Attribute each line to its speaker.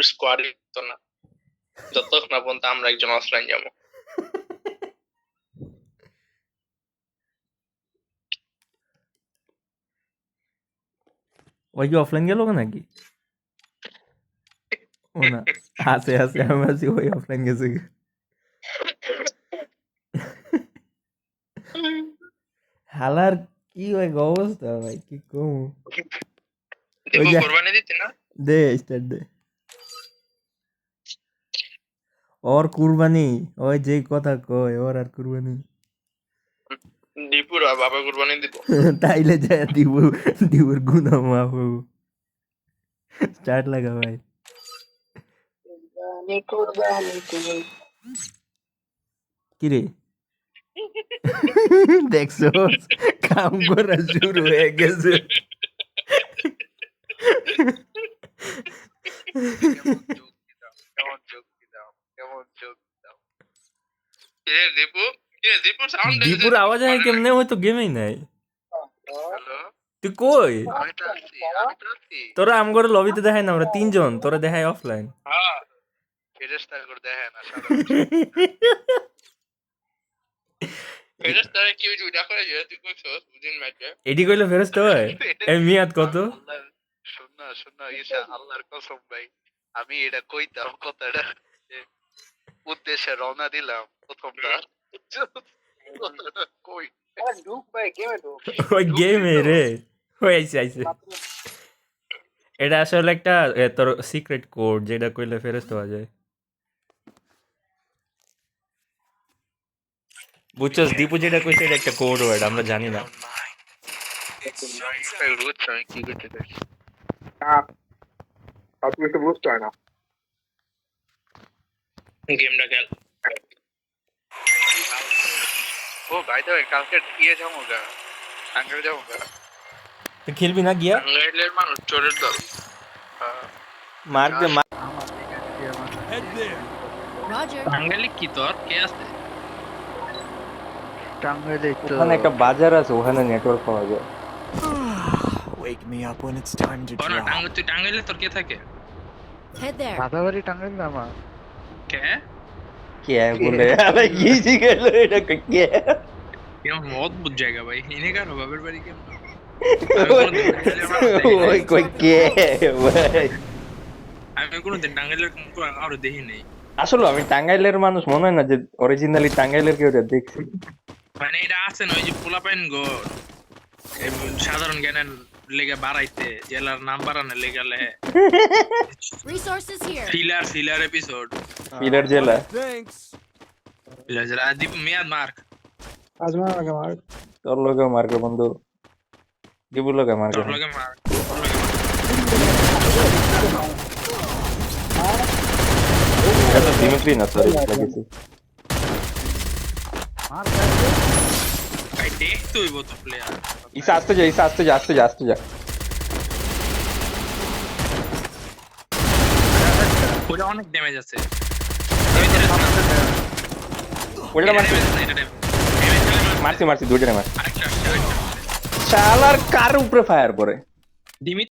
Speaker 1: স্কোয়াডে তো না, যতক্ষণ না পর্যন্ত আমরা একজন অফলাইন যাবো।
Speaker 2: ওই কি অফলাইন গেল নাকি? ও না, আছে আছে, আমি আছি ওই অফলাইন গেছে। হালার কি ওই অবস্থা ভাই, কি কম। ওই যে
Speaker 1: কোরবানি দিতে না,
Speaker 2: দে স্টার্ট দে ওর কুরবানি, ওই যে কথা কয় ওর আর কুরবানি।
Speaker 1: দীপুর বাবা কোরবানি দিব।
Speaker 2: তাইলে যায় দিবুর গুনা মাফ হবো। স্টার্ট লাগা ভাই। কিরে দেখছো, কাম করা শুরু হয়ে গেছে। দীপুর আওয়াজ হয় কেমনে, ওই তো গেমেই নাই। তুই কই? তোরা আমগর লবিতে দেখায় না, আমরা তিনজন, তোরা দেখায় অফলাইন। এটি কইলে ফেরস্ত হয়? এই মিয়াদ কত?
Speaker 3: আল্লাহর কসম ভাই, আমি এটা কইতাম কথাটা উদ্দেশ্যে রওনা দিলাম প্রথমটা কই
Speaker 2: ওই গেমে রে, ওই আইছে আইছে। এটা আসলে একটা তোর সিক্রেট কোড, যেটা কইলে ফেরস্ত হওয়া যায়। বুঝছস, দীপু যেটা কইছে এটা একটা কোড ওয়ার্ড, আমরা জানি না।
Speaker 3: কি করতে চাই
Speaker 1: আপনি তো বুঝতে হয় না গেমটা খেল।
Speaker 3: ও ভাই তো কালকে ইয়ে যাবো গা, টাঙ্গাইল যাবো গা।
Speaker 2: তুই খেলবি না গিয়া?
Speaker 1: টাঙ্গাইলের মানুষ চোরের দল।
Speaker 2: মার দে মার।
Speaker 1: টাঙ্গাইলে কি তোর কে আছে?
Speaker 3: টাঙ্গাইলে তো
Speaker 2: ওখানে একটা বাজার আছে, ওখানে নেটওয়ার্ক পাওয়া যায়।
Speaker 4: Wake me up when it's time to
Speaker 1: না,
Speaker 4: drop.
Speaker 1: তুই টাঙ্গাইলে তোর কে থাকে?
Speaker 5: Head there.
Speaker 3: রাধাবাড়ি টাঙ্গাইল না আমার
Speaker 1: কে
Speaker 2: কে বলে আরে কি গেল এটা, কে
Speaker 1: কেমন অদ্ভুত জায়গা ভাই, এনে কারো বাবার বাড়ি কেমন?
Speaker 2: ওই কই কে ভাই?
Speaker 1: আমি কোনোদিন টাঙ্গাইলের কারো দেখি নেই।
Speaker 2: আসলে আমি টাঙ্গাইলের মানুষ মনে হয় না যে অরিজিনালি টাঙ্গাইলের কেউ দেখছি।
Speaker 1: মানে এটা আছে না, ওই যে পোলাপাইন গো সাধারণ জ্ঞানের লেগে বাড়াইতে, জেলার নাম বাড়ানোর লেগে
Speaker 5: Resources here.
Speaker 1: Filler episode,
Speaker 2: pillar জেলা।
Speaker 4: Thanks.
Speaker 1: ফিলার জেলা দীপ মেয়াদ মার্ক
Speaker 2: তোর লোকে মার্কে বন্ধু, দিবুর লোকে মার্কে।
Speaker 1: তোর লগে মার্ক
Speaker 2: এটা তো দিমিত্রি না, সরি লাগেছি।
Speaker 1: ভাই দেখতে হইব তো প্লেয়ার।
Speaker 2: ইসা আসতে যা, ইসা আসতে যা, আসতে যা, আসতে যা।
Speaker 1: ওটা অনেক ড্যামেজ আছে।
Speaker 2: ওটা মারছি মারছি মারছি, দুজনে মার।
Speaker 1: আরেকটা
Speaker 2: শালার কার উপরে ফায়ার করে?
Speaker 1: দিমি